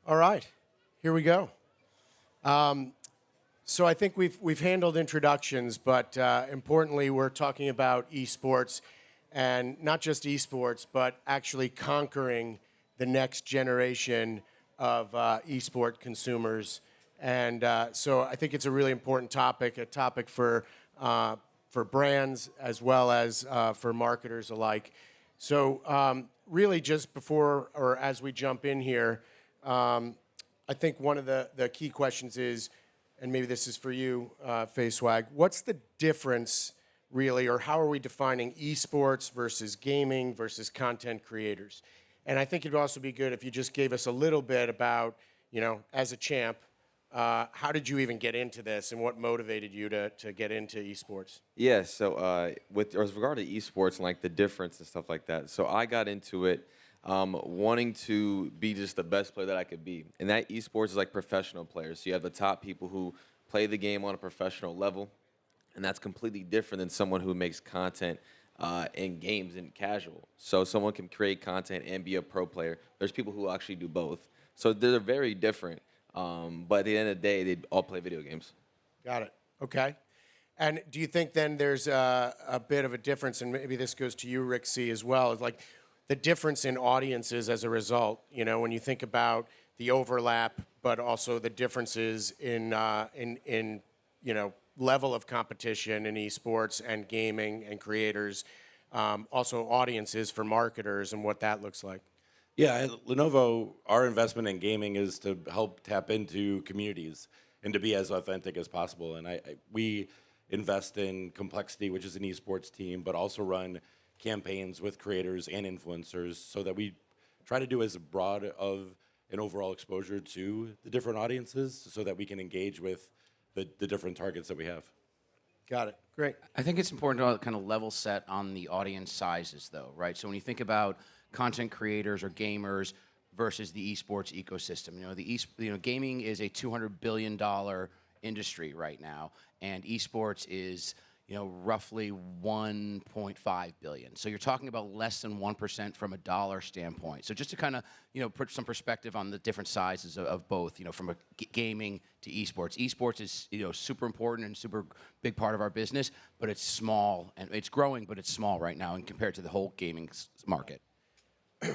All right, here we go. So I think we've handled introductions, but importantly, we're talking about esports, and not just esports, but actually conquering the next generation of esport consumers. And so I think it's a really important topic, a topic for brands as well as for marketers alike. So really, just before or as we jump in here, I think one of the key questions is, and maybe this is for you, Faze, Swagg, what's the difference really, or how are we defining esports versus gaming versus content creators? And I think it'd also be good if you just gave us a little bit about, as a champ, how did you even get into this and what motivated you to get into esports? Yeah, so with regard to esports and like the difference and stuff like that, so I got into it wanting to be just the best player that I could be. And that esports is like professional players. So you have the top people who play the game on a professional level, and that's completely different than someone who makes content in games and casual. So someone can create content and be a pro player. There's people who actually do both. So they're very different. But at the end of the day, they all play video games. Got it. Okay. And do you think then there's a bit of a difference, and maybe this goes to you, Rick C, as well, is like the difference in audiences as a result, when you think about the overlap, but also the differences in level of competition in esports and gaming and creators, also audiences for marketers and what that looks like. Yeah, at Lenovo, our investment in gaming is to help tap into communities and to be as authentic as possible. And we invest in Complexity, which is an esports team, but also run campaigns with creators and influencers so that we try to do as broad of an overall exposure to the different audiences so that we can engage with the different targets that we have. Got it. Great. I think it's important to kind of level set on the audience sizes, though, right? So when you think about content creators or gamers versus the esports ecosystem, gaming is a $200 billion industry right now, and esports is roughly 1.5 billion. So you're talking about less than 1% from a dollar standpoint. So just to kind of, put some perspective on the different sizes of both, from a gaming to esports. Esports is, super important and super big part of our business, but it's small and it's growing, but it's small right now and compared to the whole gaming market.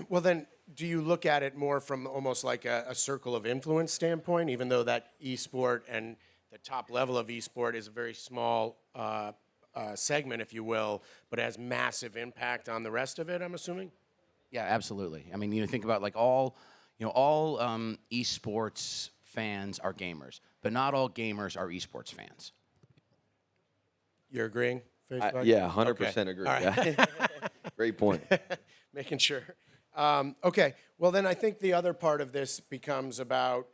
Well, then, do you look at it more from almost like a circle of influence standpoint, even though that esport and the top level of esport is a very small segment, if you will, but has massive impact on the rest of it, I'm assuming? Yeah, absolutely. I mean, think about like all esports fans are gamers, but not all gamers are esports fans. You're agreeing? Yeah, 100% agree. All right. Yeah. Great point. Making sure. Okay. Well, then I think the other part of this becomes about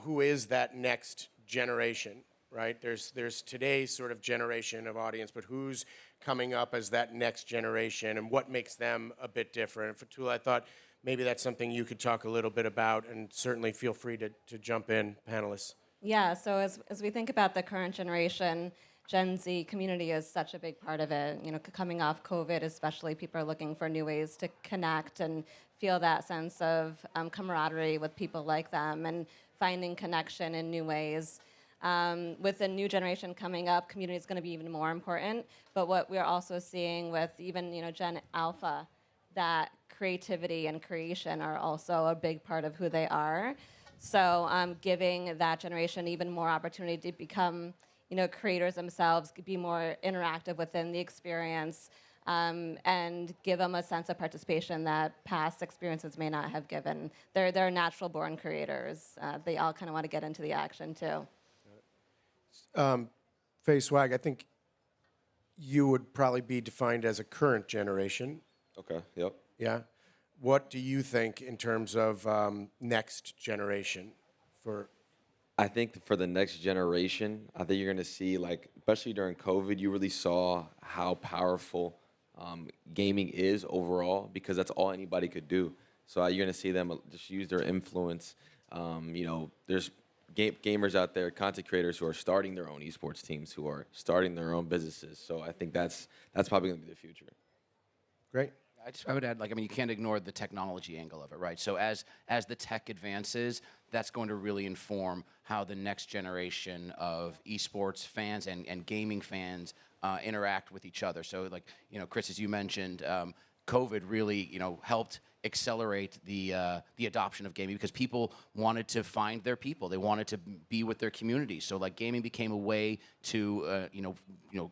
who is that next generation, right? There's today's sort of generation of audience, but who's coming up as that next generation and what makes them a bit different? And Fotoulla, I thought maybe that's something you could talk a little bit about, and certainly feel free to jump in, panelists. Yeah, so as we think about the current generation, Gen Z community is such a big part of it. Coming off COVID, especially, people are looking for new ways to connect and feel that sense of camaraderie with people like them and finding connection in new ways. With the new generation coming up, community is going to be even more important. But what we're also seeing with even Gen Alpha, that creativity and creation are also a big part of who they are. So giving that generation even more opportunity to become creators themselves, be more interactive within the experience, and give them a sense of participation that past experiences may not have given. They're natural-born creators. They all kind of want to get into the action, too. Faze, Swagg, I think you would probably be defined as a current generation. Okay, yep. Yeah? What do you think in terms of next generation for... I think for the next generation, I think you're going to see, like, especially during COVID, you really saw how powerful gaming is overall, because that's all anybody could do. So you're going to see them just use their influence. There's gamers out there, content creators who are starting their own esports teams, who are starting their own businesses. So I think that's probably going to be the future. Great. I would add, like, I mean, you can't ignore the technology angle of it, right? So as the tech advances, that's going to really inform how the next generation of esports fans and gaming fans interact with each other. So, like, you know, Chris, as you mentioned, COVID really, you know, helped accelerate the adoption of gaming because people wanted to find their people. They wanted to be with their community. So, like, gaming became a way to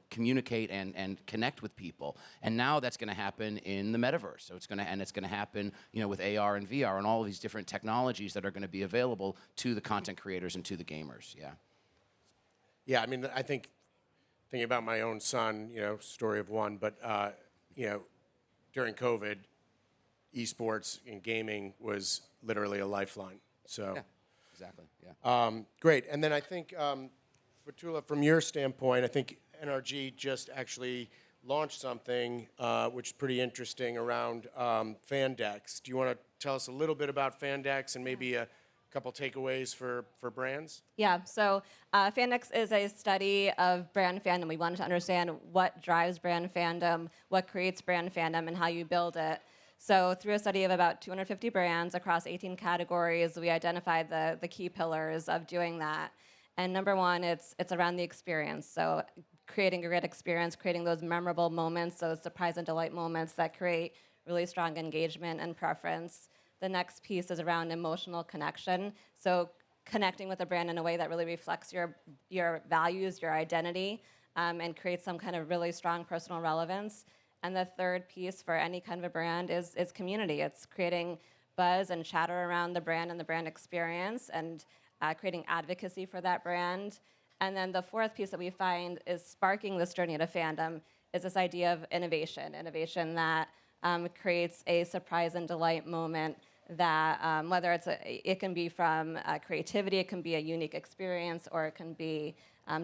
communicate and connect with people. And now that's going to happen in the metaverse. So it's going to happen, you know, with AR and VR and all of these different technologies that are going to be available to the content creators and to the gamers. Yeah. Yeah, I mean, I think thinking about my own son, you know, story of one, but you know, during COVID, esports and gaming was literally a lifeline. So, Yeah, exactly. Yeah. Great. And then I think, Fotoulla, from your standpoint, I think NRG just actually launched something which is pretty interesting around Fandex. Do you want to tell us a little bit about Fandex and maybe a couple takeaways for brands? Yeah, so Fandex is a study of brand fandom. We wanted to understand what drives brand fandom, what creates brand fandom, and how you build it. So through a study of about 250 brands across 18 categories, we identified the key pillars of doing that. And number one, it's around the experience. So creating a great experience, creating those memorable moments, those surprise and delight moments that create really strong engagement and preference. The next piece is around emotional connection. So connecting with a brand in a way that really reflects your values, your identity, and creates some kind of really strong personal relevance. And the third piece for any kind of a brand is community. It's creating buzz and chatter around the brand and the brand experience and creating advocacy for that brand. And then the fourth piece that we find is sparking this journey to fandom is this idea of innovation that creates a surprise and delight moment that whether it can be from creativity, it can be a unique experience, or it can be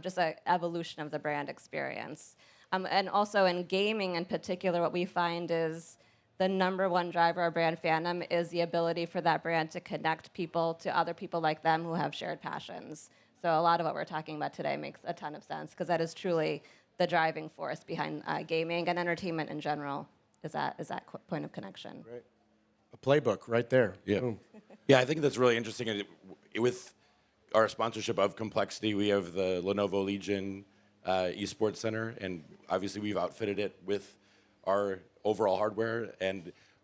just an evolution of the brand experience. And also in gaming in particular, what we find is the number one driver of brand fandom is the ability for that brand to connect people to other people like them who have shared passions. So a lot of what we're talking about today makes a ton of sense because that is truly the driving force behind gaming and entertainment in general is that point of connection. Right. A playbook right there. Yeah. Boom. Yeah, I think that's really interesting. And with our sponsorship of Complexity, we have the Lenovo Legion Esports Center, and obviously we've outfitted it with our overall hardware.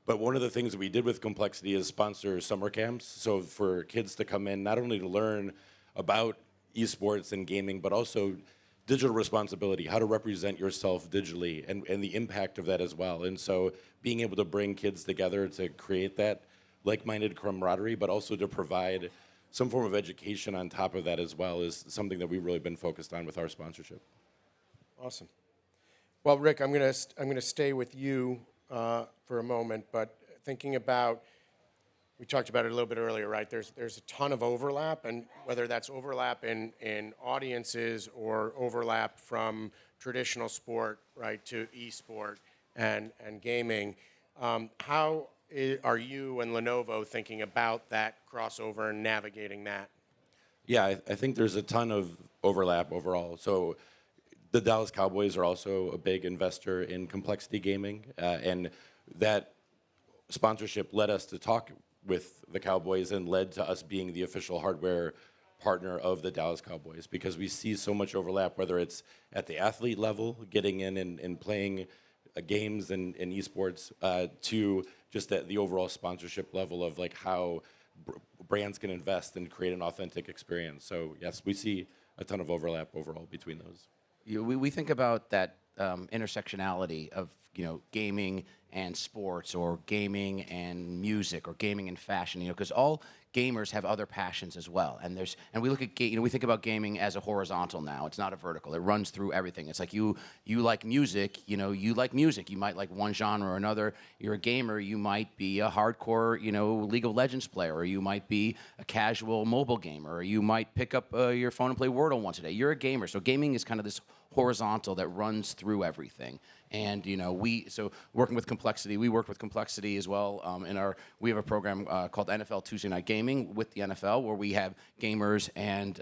But one of the things that we did with Complexity is sponsor summer camps. So for kids to come in, not only to learn about esports and gaming, but also digital responsibility, how to represent yourself digitally, and the impact of that as well. And so being able to bring kids together to create that like-minded camaraderie, but also to provide some form of education on top of that as well is something that we've really been focused on with our sponsorship. Awesome. Well, Rick, I'm gonna stay with you for a moment, but thinking about, we talked about it a little bit earlier, right? There's a ton of overlap, and whether that's overlap in audiences or overlap from traditional sport, right, to e-sport and gaming. How are you and Lenovo thinking about that crossover and navigating that? Yeah, I think there's a ton of overlap overall. So the Dallas Cowboys are also a big investor in Complexity Gaming, and that sponsorship led us to talk with the Cowboys and led to us being the official hardware partner of the Dallas Cowboys because we see so much overlap, whether it's at the athlete level, getting in and playing games and esports, to just at the overall sponsorship level of like how brands can invest and create an authentic experience. So yes, we see a ton of overlap overall between those. We think about that intersectionality of, you know, gaming and sports, or gaming and music, or gaming and fashion, you know, because all gamers have other passions as well. And we look at we think about gaming as a horizontal now. It's not a vertical. It runs through everything. It's like you like music, you know, you like music. You might like one genre or another. You're a gamer. You might be a hardcore, you know, League of Legends player, or you might be a casual mobile gamer, or you might pick up your phone and play Wordle once a day. You're a gamer. So gaming is kind of this horizontal that runs through everything. And, you know, so working with Complexity Complexity. We worked with Complexity as well. We have a program called NFL Tuesday Night Gaming with the NFL, where we have gamers and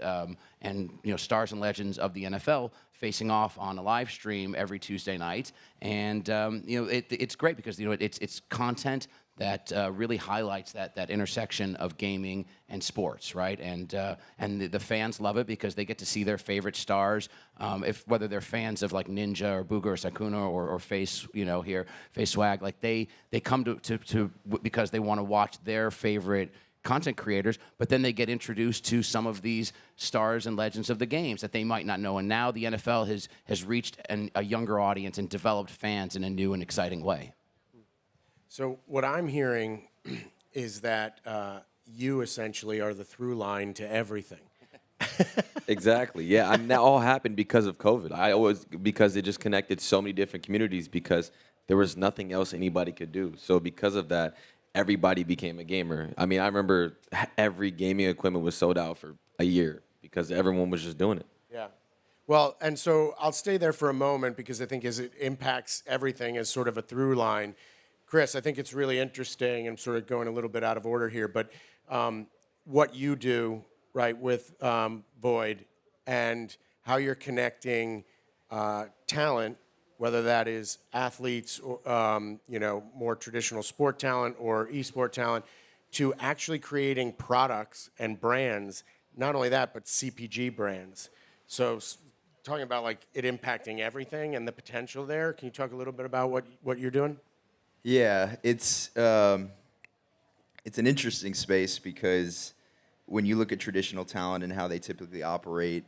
stars and legends of the NFL facing off on a live stream every Tuesday night. And it's great because it's content that really highlights that intersection of gaming and sports, right? And the fans love it because they get to see their favorite stars, whether they're fans of like Ninja or Booga or Sakuna or Faze, Faze Swagg, like they come to because they want to watch their favorite content creators, but then they get introduced to some of these stars and legends of the games that they might not know. And now the NFL has reached a younger audience and developed fans in a new and exciting way. So what I'm hearing is that you essentially are the through line to everything. Exactly. Yeah, that all happened because of COVID. Because it just connected so many different communities because there was nothing else anybody could do. So because of that, everybody became a gamer. I mean, I remember every gaming equipment was sold out for a year because everyone was just doing it. Yeah. Well, and so I'll stay there for a moment because I think as it impacts everything as sort of a through line. Chris, I think it's really interesting. I'm sort of going a little bit out of order here, but what you do, right, with Void and how you're connecting talent, whether that is athletes or more traditional sport talent or esport talent, to actually creating products and brands. Not only that, but CPG brands. So talking about like it impacting everything and the potential there. Can you talk a little bit about what you're doing? Yeah, it's an interesting space because when you look at traditional talent and how they typically operate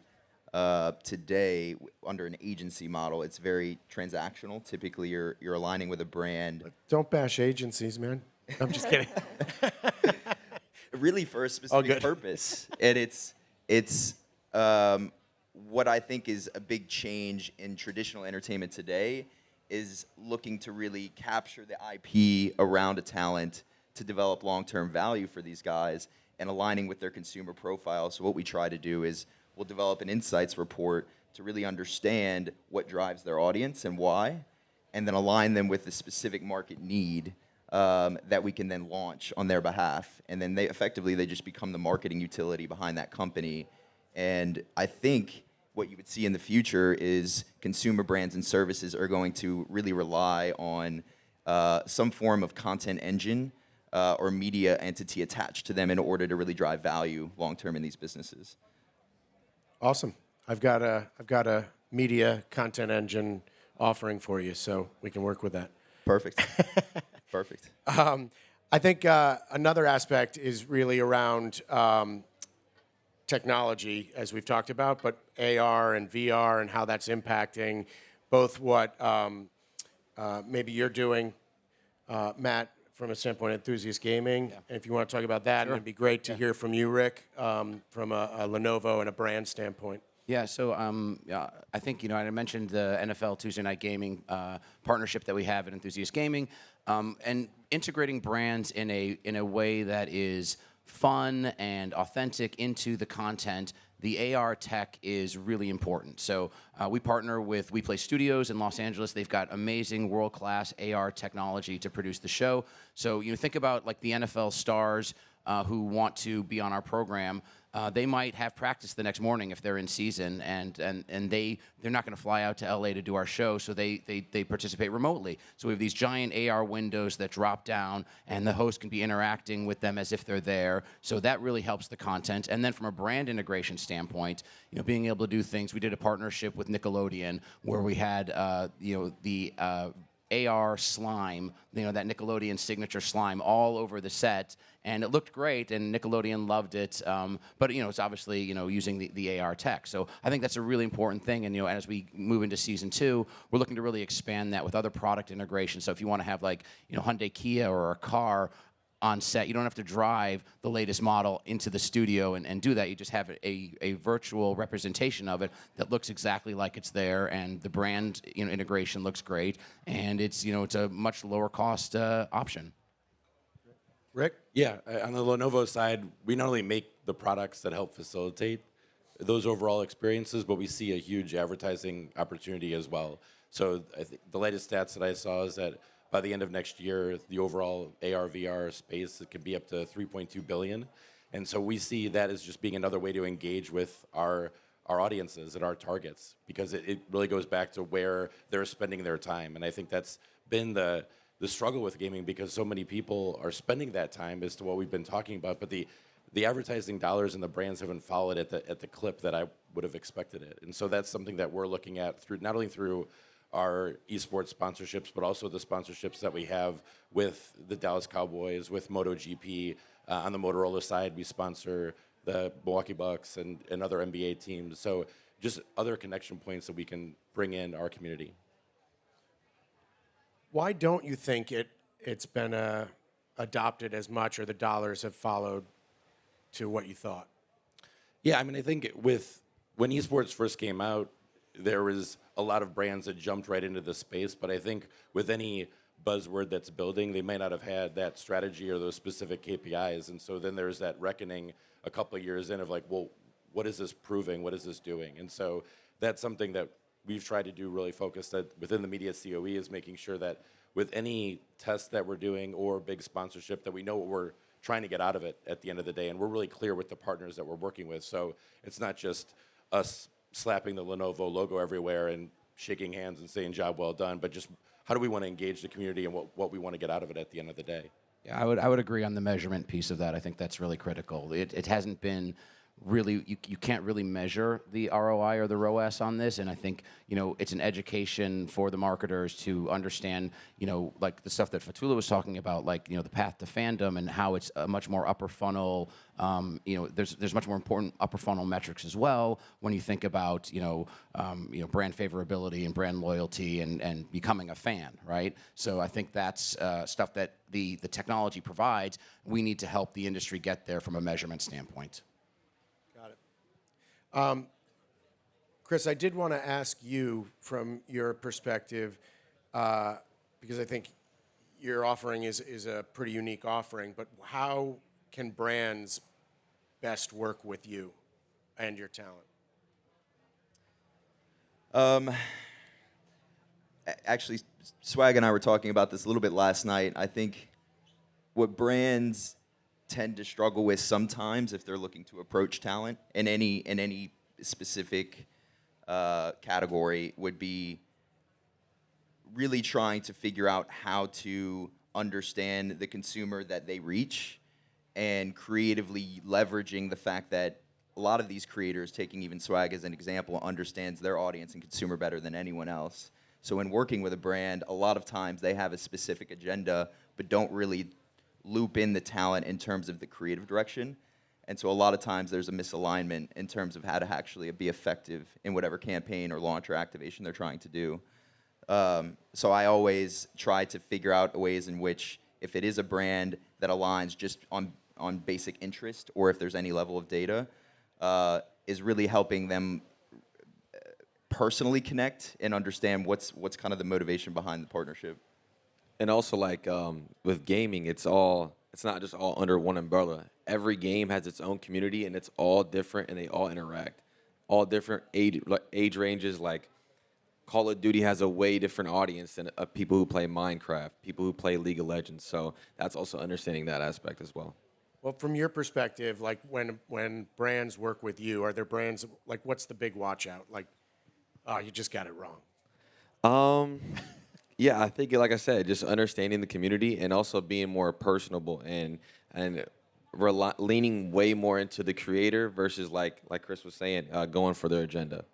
today under an agency model, it's very transactional. Typically, you're aligning with a brand. Don't bash agencies, man. I'm just kidding. Really for a specific purpose, and it's what I think is a big change in traditional entertainment today. Is looking to really capture the IP around a talent to develop long-term value for these guys and aligning with their consumer profile. So what we try to do is we'll develop an insights report to really understand what drives their audience and why, and then align them with the specific market need that we can then launch on their behalf. And then they just become the marketing utility behind that company. And I think what you would see in the future is consumer brands and services are going to really rely on some form of content engine or media entity attached to them in order to really drive value long term in these businesses. Awesome. I've got a media content engine offering for you, so we can work with that. Perfect. Perfect. I think another aspect is really around technology, as we've talked about, but AR and VR and how that's impacting both what maybe you're doing, Matt, from a standpoint of enthusiast gaming. Yeah. And if you want to talk about that, it'd be great to hear from you, Rick, from a Lenovo and a brand standpoint. Yeah, so I think, I mentioned the NFL Tuesday Night Gaming partnership that we have at Enthusiast Gaming, and integrating brands in a way that is fun and authentic into the content. The AR tech is really important. So we partner with We Play Studios in Los Angeles. They've got amazing world-class AR technology to produce the show. So think about like the NFL stars who want to be on our program. They might have practice the next morning if they're in season, and they're not going to fly out to LA to do our show, so they participate remotely. So we have these giant AR windows that drop down, and the host can be interacting with them as if they're there. So that really helps the content. And then from a brand integration standpoint, being able to do things. We did a partnership with Nickelodeon where we had the AR slime, that Nickelodeon signature slime all over the set, and it looked great, and Nickelodeon loved it. But it's obviously using the AR tech. So I think that's a really important thing. And as we move into season 2, we're looking to really expand that with other product integration. So if you want to have like Hyundai Kia or a car on set, you don't have to drive the latest model into the studio and do that. You just have a virtual representation of it that looks exactly like it's there, and the brand integration looks great, and it's it's a much lower cost option. Rick? Yeah, on the Lenovo side, we not only make the products that help facilitate those overall experiences, but we see a huge advertising opportunity as well. So I think the latest stats that I saw is that by the end of next year, the overall AR/VR space, it could be up to 3.2 billion. And so we see that as just being another way to engage with our audiences and our targets, because it really goes back to where they're spending their time. And I think that's been the struggle with gaming, because so many people are spending that time as to what we've been talking about, but the advertising dollars and the brands haven't followed at the clip that I would have expected it. And so that's something that we're looking at through, not only through our esports sponsorships, but also the sponsorships that we have with the Dallas Cowboys, with MotoGP. On the Motorola side, we sponsor the Milwaukee Bucks and other NBA teams. So just other connection points that we can bring in our community. Why don't you think it's been adopted as much, or the dollars have followed to what you thought? Yeah, I mean, I think when esports first came out, there was a lot of brands that jumped right into the space, but I think with any buzzword that's building, they might not have had that strategy or those specific KPIs. And so then there's that reckoning a couple of years in of like, well, what is this proving? What is this doing? And so that's something that we've tried to do really focused that within the media COE, is making sure that with any test that we're doing or big sponsorship, that we know what we're trying to get out of it at the end of the day. And we're really clear with the partners that we're working with. So it's not just us slapping the Lenovo logo everywhere and shaking hands and saying job well done, but just how do we want to engage the community and what we want to get out of it at the end of the day. Yeah, I would agree on the measurement piece of that. I think that's really critical. It hasn't been really, you can't really measure the ROI or the ROAS on this, and I think, it's an education for the marketers to understand, like the stuff that Fotoulla was talking about, like, the path to fandom and how it's a much more upper funnel, there's much more important upper funnel metrics as well when you think about, brand favorability and brand loyalty and becoming a fan, right? So I think that's stuff that the technology provides. We need to help the industry get there from a measurement standpoint. Chris, I did want to ask you from your perspective, because I think your offering is a pretty unique offering, but how can brands best work with you and your talent? Actually, Swagg and I were talking about this a little bit last night. I think what brands tend to struggle with sometimes, if they're looking to approach talent in any specific category, would be really trying to figure out how to understand the consumer that they reach, and creatively leveraging the fact that a lot of these creators, taking even Swagg as an example, understands their audience and consumer better than anyone else. So in working with a brand, a lot of times they have a specific agenda, but don't really loop in the talent in terms of the creative direction. And so a lot of times there's a misalignment in terms of how to actually be effective in whatever campaign or launch or activation they're trying to do. So I always try to figure out ways in which, if it is a brand that aligns just on basic interest, or if there's any level of data, is really helping them personally connect and understand what's kind of the motivation behind the partnership. And also, like, with gaming, it's not just all under one umbrella. Every game has its own community, and it's all different, and they all interact. All different age ranges. Like, Call of Duty has a way different audience than people who play Minecraft, people who play League of Legends. So that's also understanding that aspect as well. Well, from your perspective, like when brands work with you, are there brands, like, what's the big watch out? Like, oh, you just got it wrong. Yeah, I think, like I said, just understanding the community and also being more personable and leaning way more into the creator versus, like Chris was saying, going for their agenda.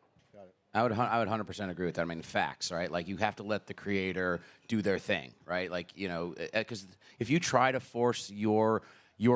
I would 100% agree with that. I mean, facts, right? Like, you have to let the creator do their thing, right? Like, because if you try to force your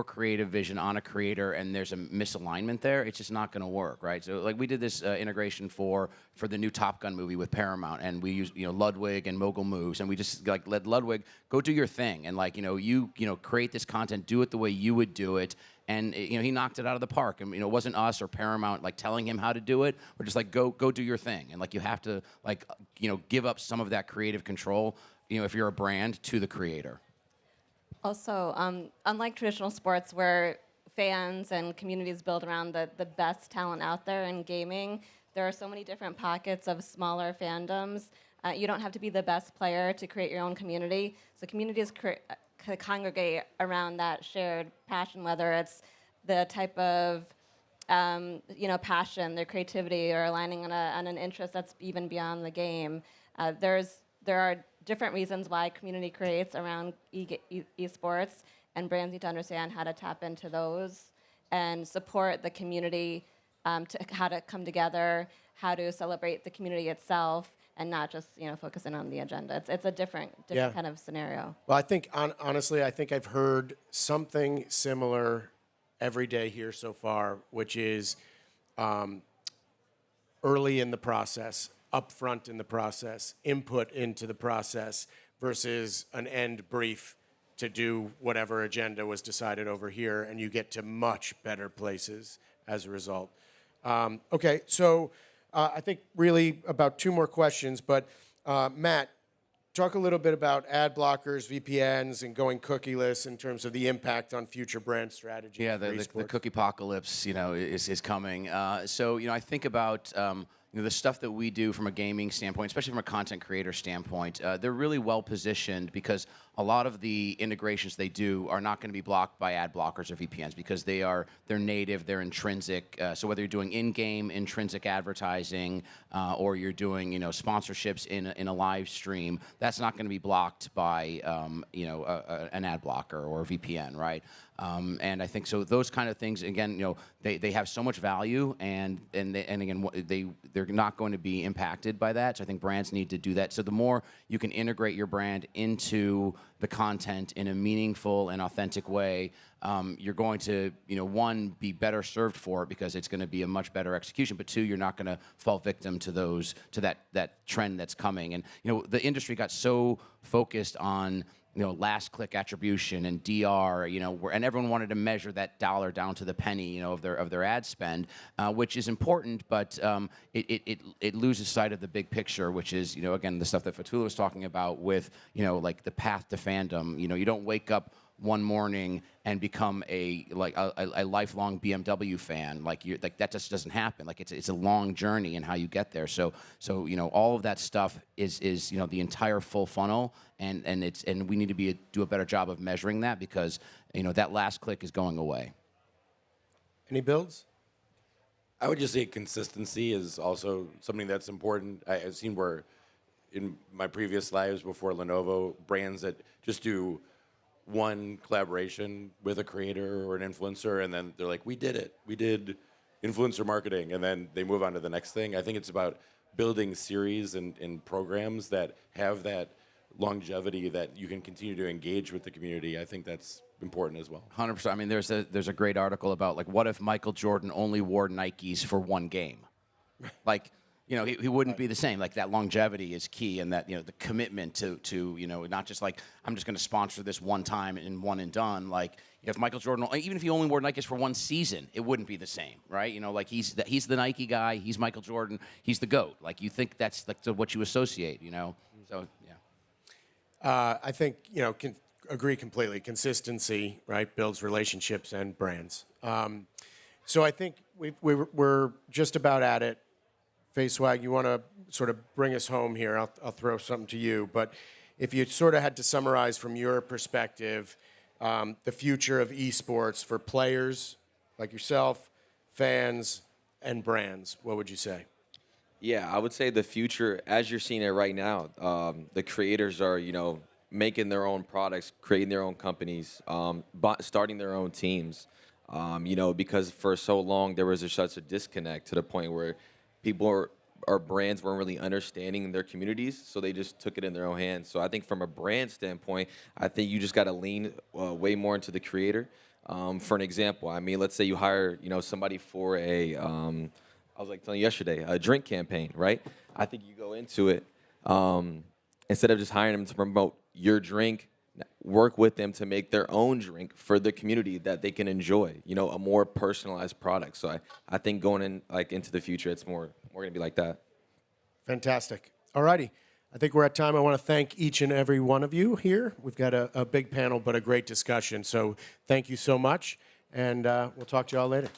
creative vision on a creator and there's a misalignment there, it's just not going to work, right? So, like, we did this integration for the new Top Gun movie with Paramount, and we used Ludwig and Mogul Moves, and we just like let Ludwig go do your thing, and like you create this content, do it the way you would do it, and he knocked it out of the park. And it wasn't us or Paramount like telling him how to do it. We're just like, go do your thing, and like you have to like give up some of that creative control, if you're a brand, to the creator. Also, unlike traditional sports where fans and communities build around the best talent out there in gaming, there are so many different pockets of smaller fandoms You don't have to be the best player to create your own community. So communities congregate around that shared passion, whether it's the type of passion, their creativity, or aligning on an interest that's even beyond the game. There are different reasons why community creates around esports, and brands need to understand how to tap into those and support the community, how to come together, how to celebrate the community itself, and not just focusing on the agenda. It's a different kind of scenario. Well, I think honestly, I think I've heard something similar every day here so far, which is early in the process, upfront in the process, input into the process versus an end brief to do whatever agenda was decided over here, and you get to much better places as a result. Okay, so I think really about 2 more questions, but Matt, talk a little bit about ad blockers, VPNs, and going cookieless in terms of the impact on future brand strategy. Yeah, the Cookiepocalypse, is coming. So I think about the stuff that we do from a gaming standpoint, especially from a content creator standpoint. They're really well positioned because a lot of the integrations they do are not going to be blocked by ad blockers or VPNs because they're native, they're intrinsic. So whether you're doing in-game intrinsic advertising or you're doing sponsorships in a live stream, that's not going to be blocked by an ad blocker or a VPN, right? And I think so. Those kind of things, again, they have so much value, and again, they're not going to be impacted by that. So I think brands need to do that. So the more you can integrate your brand into the content in a meaningful and authentic way, you're going to, one, be better served for it because it's going to be a much better execution. But 2, you're not going to fall victim to that trend that's coming. And the industry got so focused on last click attribution and DR, and everyone wanted to measure that dollar down to the penny, of their ad spend, which is important, but it loses sight of the big picture, which is, again, the stuff that Fotoulla was talking about with, like the path to fandom. You don't wake up one morning and become a lifelong BMW fan. That just doesn't happen. It's a long journey in how you get there. So all of that stuff is the entire full funnel, and we need to do a better job of measuring that because that last click is going away. Any builds? I would just say consistency is also something that's important. I've seen where in my previous lives before Lenovo, brands that just do one collaboration with a creator or an influencer, and then they're like, we did it. We did influencer marketing, and then they move on to the next thing. I think it's about building series and programs that have that longevity that you can continue to engage with the community. I think that's important as well. 100%. I mean, there's a great article about, what if Michael Jordan only wore Nikes for one game? He wouldn't be the same. That longevity is key, and that the commitment to not just I'm just going to sponsor this one time and one and done. If Michael Jordan, even if he only wore Nikes for one season, it wouldn't be the same, right? He's the Nike guy. He's Michael Jordan. He's the GOAT. You think that's what you associate, So yeah. I think agree completely. Consistency, right, builds relationships and brands. So I think we're just about at it. Faze, Swagg, you want to sort of bring us home here? I'll throw something to you. But if you sort of had to summarize from your perspective the future of esports for players like yourself, fans, and brands, what would you say? Yeah, I would say the future, as you're seeing it right now, the creators are, making their own products, creating their own companies, starting their own teams, because for so long there was such a disconnect to the point where people or brands weren't really understanding their communities, so they just took it in their own hands. So I think from a brand standpoint, I think you just got to lean way more into the creator. For an example, I mean, let's say you hire, somebody for I was telling you yesterday, a drink campaign, right? I think you go into it, instead of just hiring them to promote your drink, work with them to make their own drink for the community that they can enjoy, a more personalized product. So I think going in into the future, it's more going to be like that. Fantastic. All righty. I think we're at time. I want to thank each and every one of you here. We've got a big panel, but a great discussion. So thank you so much, and we'll talk to you all later.